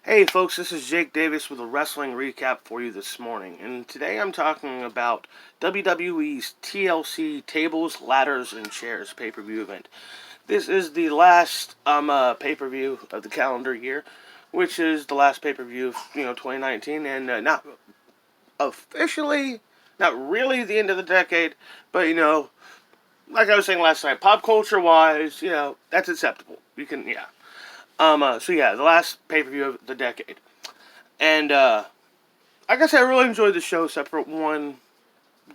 Hey folks, this is Jake Davis with a wrestling recap for you this morning, and today I'm talking about WWE's TLC Tables, Ladders, and Chairs pay-per-view event. This is the last pay-per-view of the calendar year, which is the last pay-per-view of 2019, and not officially, not really the end of the decade, but like I was saying last night, pop culture wise, that's acceptable. You can, yeah. The last pay-per-view of the decade. And, like I said, I really enjoyed the show, except for one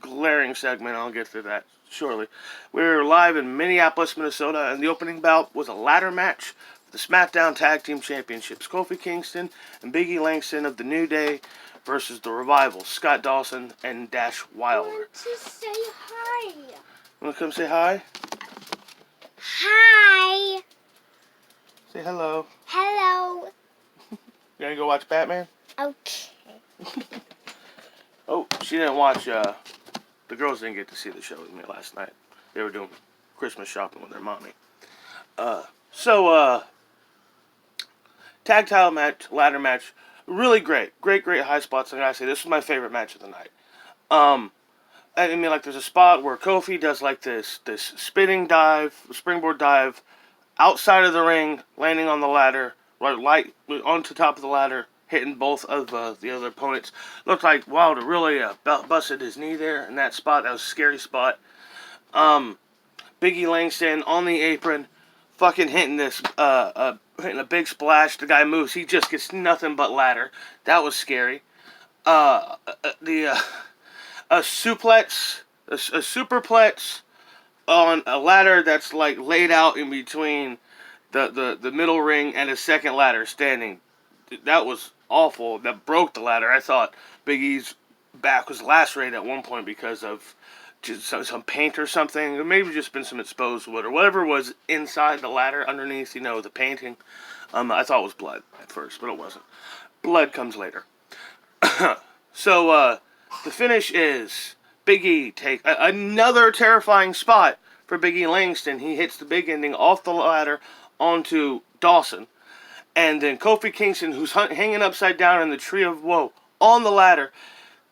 glaring segment. I'll get to that shortly. We were live in Minneapolis, Minnesota, and the opening bout was a ladder match for the SmackDown Tag Team Championships. Kofi Kingston and Biggie Langston of the New Day versus the Revival, Scott Dawson and Dash Wilder. I want to say hi. Want to come say hi? Hi. Say hello. Hello. You gonna go watch Batman? Okay. Oh, she didn't watch, the girls didn't get to see the show with me last night. They were doing Christmas shopping with their mommy. Tag title match, ladder match, really great. Great high spots. I gotta say, this was my favorite match of the night. There's a spot where Kofi does, like, this spinning dive, springboard dive, outside of the ring, landing on the ladder, right onto top of the ladder, hitting both of the other opponents. Looked like Wilder really busted his knee there in that spot. That was a scary spot. Biggie Langston on the apron, fucking hitting hitting a big splash. The guy moves. He just gets nothing but ladder. That was scary. A superplex on a ladder that's like laid out in between the middle ring and a second ladder standing. That was awful. That broke the ladder. I thought Big E's back was lacerated at one point because of just some paint or something. Or maybe just been some exposed wood or whatever was inside the ladder underneath, the painting. I thought it was blood at first, but it wasn't. Blood comes later. The finish is Big E take another terrifying spot for Big E Langston. He hits the big ending off the ladder onto Dawson. And then Kofi Kingston, who's hanging upside down in the Tree of Woe, on the ladder,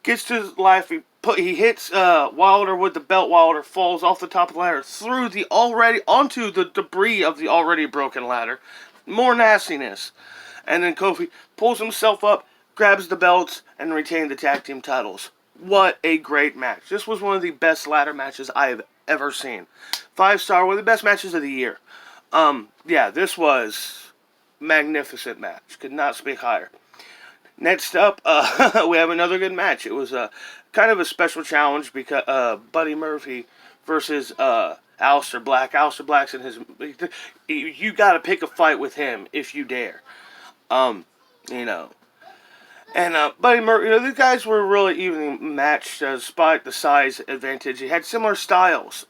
gets to his life. He hits Wilder with the belt. Wilder falls off the top of the ladder onto the debris of the already broken ladder. More nastiness. And then Kofi pulls himself up, grabs the belts, and retains the tag team titles. What a great match. This was one of the best ladder matches I have ever seen. 5-star, one of the best matches of the year. This was magnificent match. Could not speak higher. Next up, we have another good match. It was kind of a special challenge because Buddy Murphy versus Aleister Black. Aleister Black's in his... You gotta pick a fight with him if you dare. And Buddy Murphy, these guys were really evenly matched despite the size advantage. They had similar styles.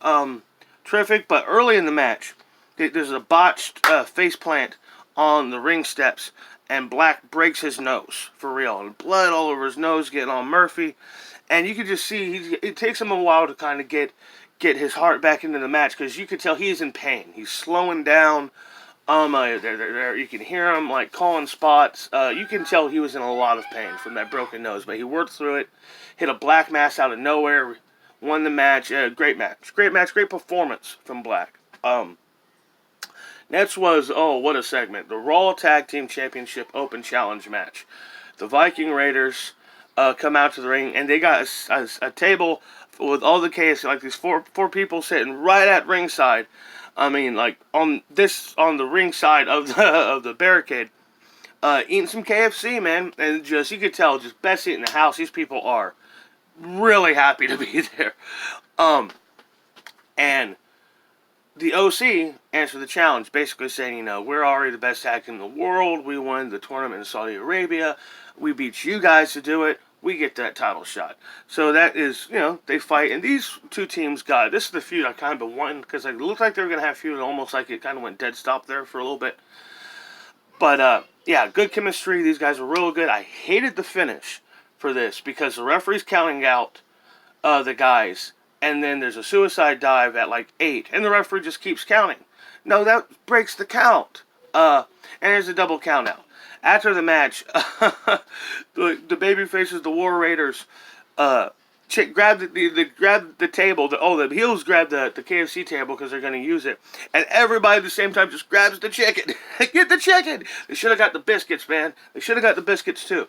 Terrific, but early in the match, there's a botched face plant on the ring steps, and Black breaks his nose, for real. And blood all over his nose, getting on Murphy. And you could just see, it takes him a while to kind of get his heart back into the match, because you could tell he's in pain. He's slowing down. You can hear him, like, calling spots. You can tell he was in a lot of pain from that broken nose, but he worked through it, hit a black mass out of nowhere, won the match. Great match, great performance from Black. Next was, what a segment, the Raw Tag Team Championship Open Challenge match. The Viking Raiders come out to the ring, and they got a table with all the KFC, like these four people sitting right at ringside. I mean, like, on the ring side of the barricade, eating some KFC, man, and just, you could tell, just best seat in the house. These people are really happy to be there. And the OC answered the challenge, basically saying, we're already the best tag team in the world. We won the tournament in Saudi Arabia. We beat you guys to do it. We get that title shot. So that is, they fight. And these two teams this is the feud I kind of won, because it looked like they were going to have feud, almost like it kind of went dead stop there for a little bit. But, good chemistry. These guys were real good. I hated the finish for this, because the referee's counting out the guys. And then there's a suicide dive at like 8, and the referee just keeps counting. No, that breaks the count. And there's a double count out. After the match, the baby faces, the War Raiders, grabbed grabbed the table. The heels grabbed the KFC table because they're going to use it, and everybody at the same time just grabs the chicken. Get the chicken. They should have got the biscuits, man. They should have got the biscuits too.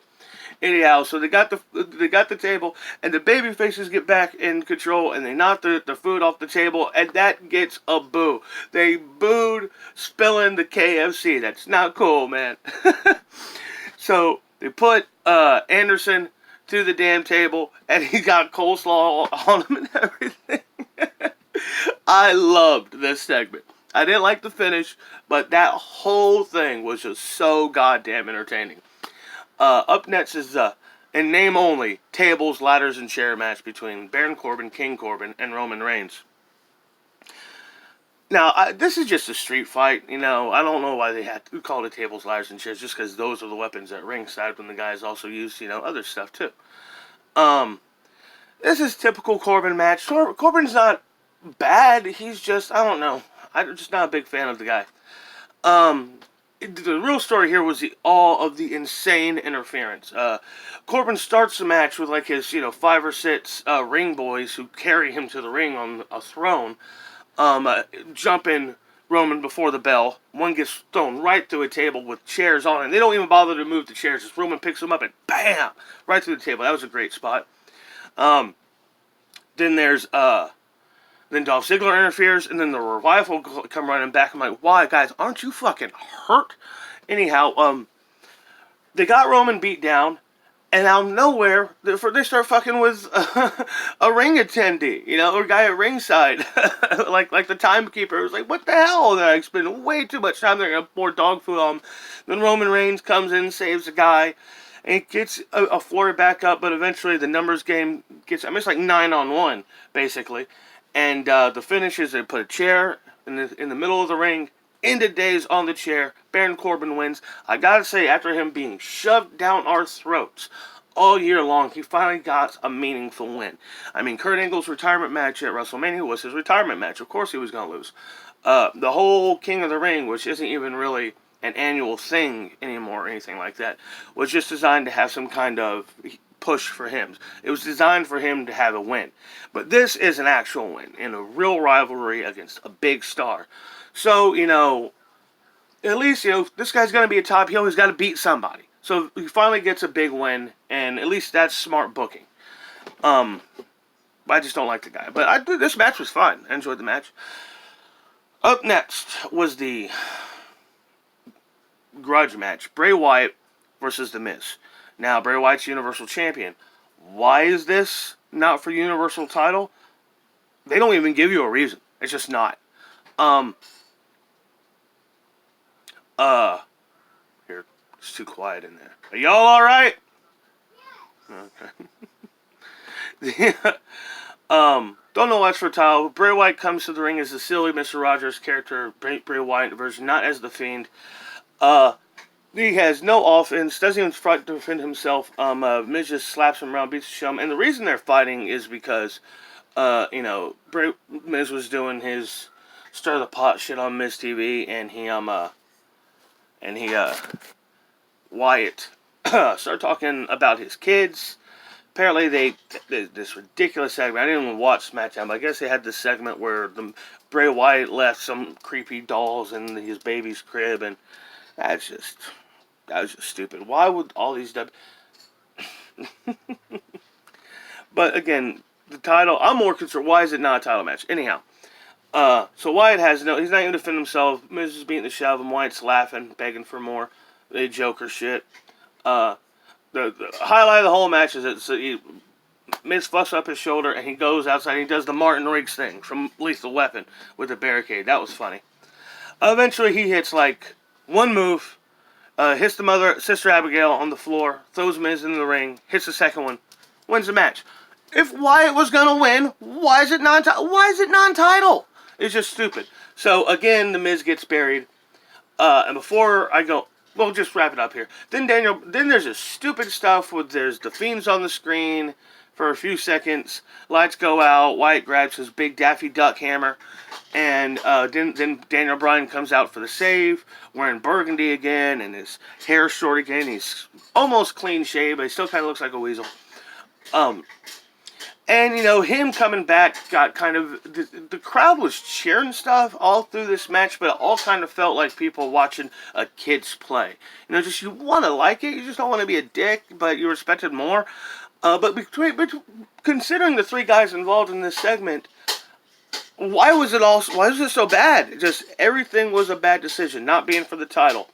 Anyhow, so they got the table, and the baby faces get back in control, and they knock the food off the table, and that gets a boo. They booed spilling the KFC. That's not cool, man. So they put Anderson to the damn table, and he got coleslaw on him and everything. I loved this segment. I didn't like the finish, but that whole thing was just so goddamn entertaining. Up next is in name only, tables, ladders, and chair match between Baron Corbin, King Corbin, and Roman Reigns. Now, this is just a street fight, I don't know why they had to call it tables, ladders, and chairs, just because those are the weapons at ringside when the guys also use, other stuff too. This is typical Corbin match. Corbin's not bad, he's just, I don't know, I'm just not a big fan of the guy. The real story here was all of the insane interference. Corbin starts the match with like his, 5 or 6 ring boys who carry him to the ring on a throne, jumping Roman before the bell. One gets thrown right through a table with chairs on it. They don't even bother to move the chairs. Just Roman picks them up and bam, right through the table. That was a great spot. Then there's Then Dolph Ziggler interferes, and then the Revival come running back. I'm like, why, guys? Aren't you fucking hurt? Anyhow, they got Roman beat down, and out of nowhere, they start fucking with a ring attendee, or a guy at ringside, like the timekeeper. It was like, what the hell? And I spent way too much time. They're gonna pour dog food on him. Then Roman Reigns comes in, saves the guy, and it gets a Florida back up. But eventually, the numbers game gets. It's like 9-on-1 basically. And the finish is they put a chair in the middle of the ring, ended days on the chair. Baron Corbin wins. I gotta say, after him being shoved down our throats all year long, he finally got a meaningful win. I mean, Kurt Angle's retirement match at WrestleMania was his retirement match. Of course he was gonna lose. The whole King of the Ring, which isn't even really an annual thing anymore or anything like that, was just designed to have some kind of push for him. It was designed for him to have a win. But this is an actual win in a real rivalry against a big star. So, at least, this guy's going to be a top heel. He's got to beat somebody. So he finally gets a big win, and at least that's smart booking. I just don't like the guy. But this match was fun. I enjoyed the match. Up next was the grudge match. Bray Wyatt versus The Miz. Now, Bray Wyatt's Universal Champion. Why is this not for Universal title? They don't even give you a reason. It's just not. Here, it's too quiet in there. Are y'all alright? Okay. Don't know what's for title. Bray Wyatt comes to the ring as the silly Mr. Rogers character, Bray Wyatt version, not as the Fiend. He has no offense, doesn't even try to defend himself. Miz just slaps him around, beats the shit. And the reason they're fighting is because, Miz was doing his stir the pot shit on Miz TV, and Wyatt started talking about his kids. Apparently this ridiculous segment. I didn't even watch SmackDown, but I guess they had this segment where Bray Wyatt left some creepy dolls in his baby's crib, and that was just stupid. Why would all these But again, the title, I'm more concerned, why is it not a title match? Anyhow, so Wyatt he's not going to defend himself. Miz is beating the shit out of him. Wyatt's laughing, begging for more. They Joker shit. The highlight of the whole match is that Miz fucks up his shoulder, and he goes outside and he does the Martin Riggs thing from Lethal Weapon with the barricade. That was funny. Eventually, he hits like one move, hits the Sister Abigail on the floor, throws Miz in the ring, hits the second one, wins the match. If Wyatt was gonna win, why is it non-title? It's just stupid. So again, the Miz gets buried. And before I go, we'll just wrap it up here. Then there's this stupid stuff with there's the Fiends on the screen for a few seconds. Lights go out. Wyatt grabs his big Daffy Duck hammer, And then Daniel Bryan comes out for the save, wearing burgundy again, and his hair short again. He's almost clean shaved, but he still kind of looks like a weasel. And, him coming back got kind of... The crowd was cheering stuff all through this match, but it all kind of felt like people watching a kid's play. Just you want to like it, you just don't want to be a dick, but you respect it more. But considering the three guys involved in this segment, why was it so bad? Just everything was a bad decision, not being for the title.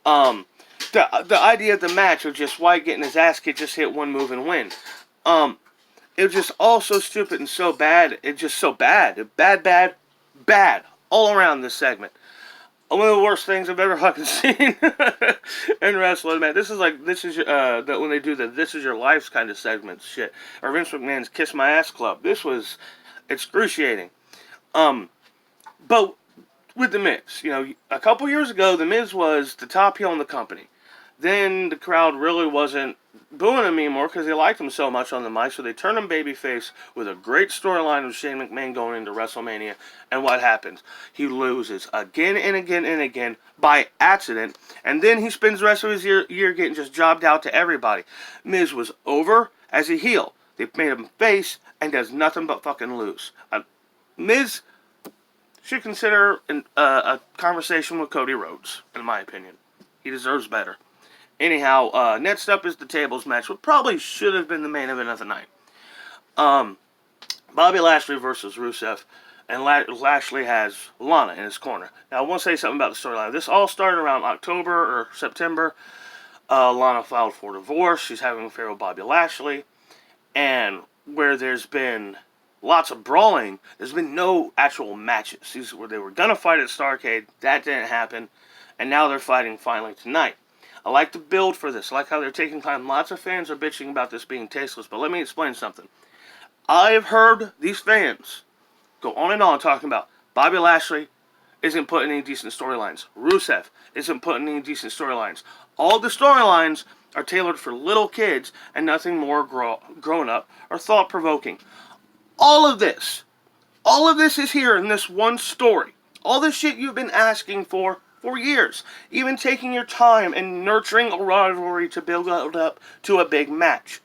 The idea of the match of just Wyatt getting his ass kicked, just hit one move and win. It was just all so stupid and so bad. It's just so bad. Bad. All around this segment. One of the worst things I've ever fucking seen in wrestling, man. This is when they do the This Is Your Life's kind of segments, shit. Or Vince McMahon's Kiss My Ass Club. This was excruciating. But with The Miz, a couple years ago, The Miz was the top heel in the company. Then the crowd really wasn't booing him anymore because they liked him so much on the mic, so they turned him babyface with a great storyline of Shane McMahon going into WrestleMania. And what happens? He loses again and again and again by accident, and then he spends the rest of his year getting just jobbed out to everybody. Miz was over as a heel. They made him face and does nothing but fucking lose. Miz should consider a conversation with Cody Rhodes, in my opinion. He deserves better. Anyhow, next up is the tables match, which probably should have been the main event of the night. Bobby Lashley versus Rusev, and Lashley has Lana in his corner. Now, I want to say something about the storyline. This all started around October or September. Lana filed for divorce. She's having an affair with Bobby Lashley. And where there's been lots of brawling, there's been no actual matches. These where they were going to fight at Starrcade. That didn't happen. And now they're fighting finally tonight. I like the build for this. I like how they're taking time. Lots of fans are bitching about this being tasteless, but let me explain something. I've heard these fans go on and on talking about Bobby Lashley isn't putting any decent storylines. Rusev isn't putting any decent storylines. All the storylines are tailored for little kids and nothing more grown up or thought-provoking. All of this is here in this one story. All this shit you've been asking for years. Even taking your time and nurturing a rivalry to build up to a big match.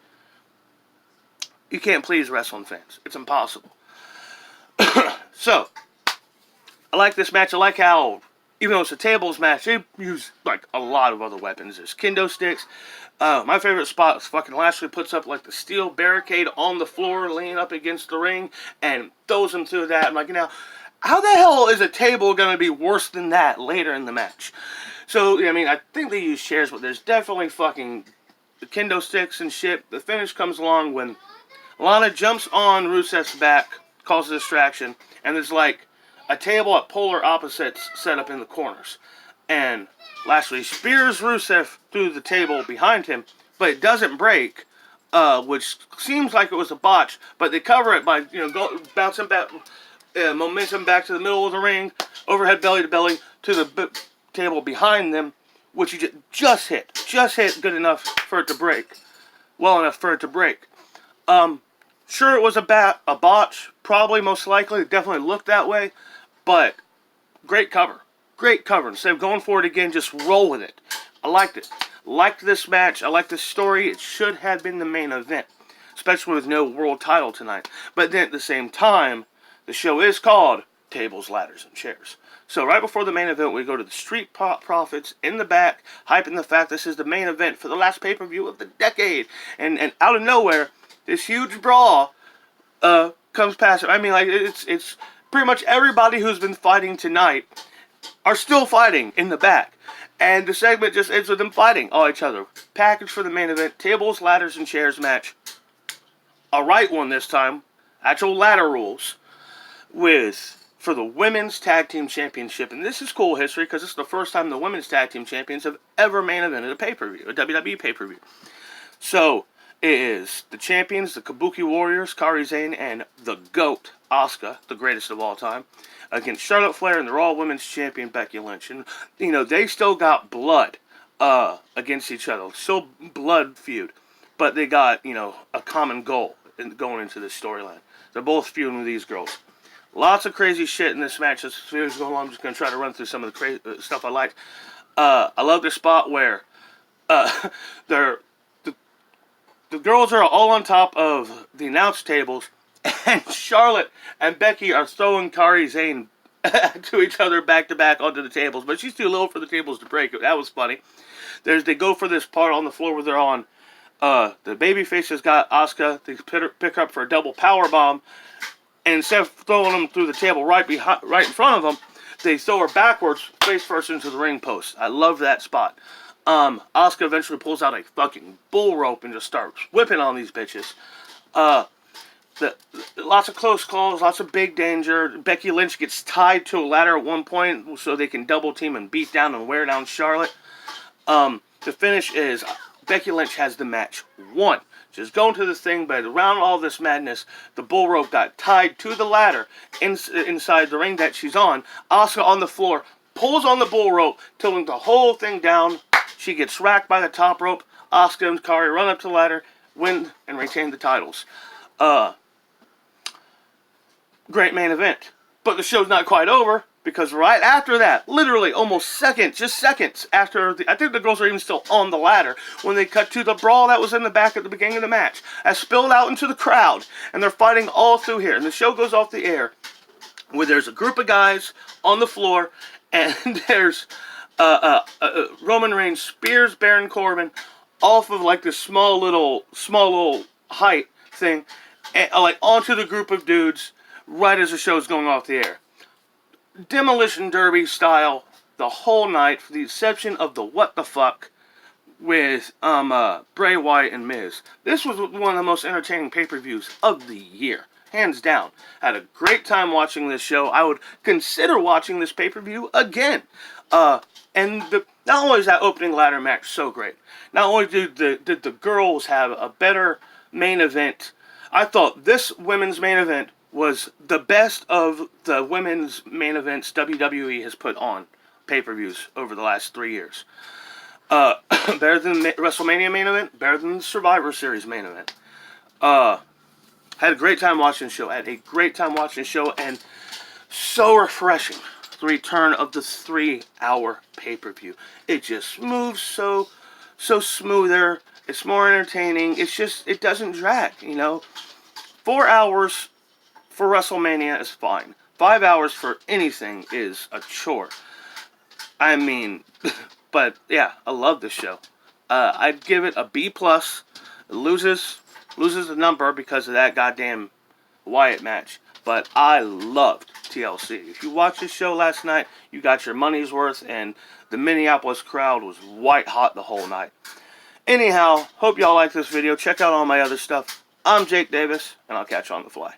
You can't please wrestling fans. It's impossible. So, I like this match. I like how, even though it's a tables match, they use like a lot of other weapons. There's kendo sticks. My favorite spot is fucking Lashley puts up like the steel barricade on the floor, laying up against the ring, and throws him through that. I'm like, how the hell is a table going to be worse than that later in the match? So, I think they use chairs, but there's definitely fucking kendo sticks and shit. The finish comes along when Lana jumps on Rusev's back, causes a distraction, and there's like a table at polar opposites set up in the corners. And Lashley spears Rusev through the table behind him, but it doesn't break, which seems like it was a botch, but they cover it by, bouncing back... momentum back to the middle of the ring, overhead belly to belly to the table behind them, which you just hit good enough for it to break, well enough for it to break. Sure, it was a botch, probably most likely, it definitely looked that way, but great cover. Instead of going for it again, just roll with it. I liked it. Liked this match. I liked this story. It should have been the main event, especially with no world title tonight. But then at the same time, the show is called Tables, Ladders, and Chairs. So right before the main event, we go to the Street Profits in the back, hyping the fact this is the main event for the last pay-per-view of the decade. And out of nowhere, this huge brawl comes past. It's pretty much everybody who's been fighting tonight are still fighting in the back. And the segment just ends with them fighting all each other. Package for the main event, Tables, Ladders, and Chairs match. A right one this time. Actual ladder rules. For the Women's Tag Team Championship. And this is cool history because this is the first time the Women's Tag Team Champions have ever main evented a pay-per-view, a WWE pay-per-view. So, it is the champions, the Kabuki Warriors, Kairi Sane, and the GOAT, Asuka, the greatest of all time, against Charlotte Flair and the Raw Women's Champion, Becky Lynch. And, they still got blood against each other. Still blood feud. But they got, a common goal going into this storyline. They're both feuding with these girls. Lots of crazy shit in this match. As the video's going along, I'm just going to try to run through some of the crazy stuff I liked. I love this spot where the girls are all on top of the announce tables, and Charlotte and Becky are throwing Kairi Sane to each other back to back onto the tables, but she's too low for the tables to break. That was funny. They go for this part on the floor where they're on. The babyface has got Asuka. They pick her up for a double power bomb, and instead of throwing them through the table right in front of them, they throw her backwards, face first into the ring post. I love that spot. Asuka eventually pulls out a fucking bull rope and just starts whipping on these bitches. Lots of close calls, lots of big danger. Becky Lynch gets tied to a ladder at one point so they can double team and beat down and wear down Charlotte. The finish is Becky Lynch has the match won. She's going to the thing, but around all this madness, the bull rope got tied to the ladder inside the ring that she's on. Asuka on the floor pulls on the bull rope, tilting the whole thing down. She gets racked by the top rope. Asuka and Kairi run up to the ladder, win, and retain the titles. Great main event. But the show's not quite over, because right after that, literally almost seconds after, I think the girls are even still on the ladder, when they cut to the brawl that was in the back at the beginning of the match, has spilled out into the crowd, and they're fighting all through here. And the show goes off the air, where there's a group of guys on the floor, and there's Roman Reigns spears Baron Corbin off of like this small little height thing, and, like onto the group of dudes right as the show's going off the air. Demolition Derby style the whole night, for the exception of the what the fuck with Bray Wyatt and Miz. This was one of the most entertaining pay-per-views of the year, hands down. Had a great time watching this show. I would consider watching this pay-per-view again. And not only is that opening ladder match so great, not only did the girls have a better main event, I thought this women's main event was the best of the women's main events WWE has put on pay-per-views over the last 3 years. Better than the WrestleMania main event, better than the Survivor Series main event. Had a great time watching the show, and so refreshing. The return of the 3-hour pay-per-view. It just moves so smoother. It's more entertaining. It doesn't drag, 4 hours for WrestleMania is fine. 5 hours for anything is a chore. I mean, but yeah, I love this show. I'd give it a B+. It loses the number because of that goddamn Wyatt match. But I loved TLC. If you watched this show last night, you got your money's worth, and the Minneapolis crowd was white hot the whole night. Anyhow, hope y'all like this video. Check out all my other stuff. I'm Jake Davis, and I'll catch you on the fly.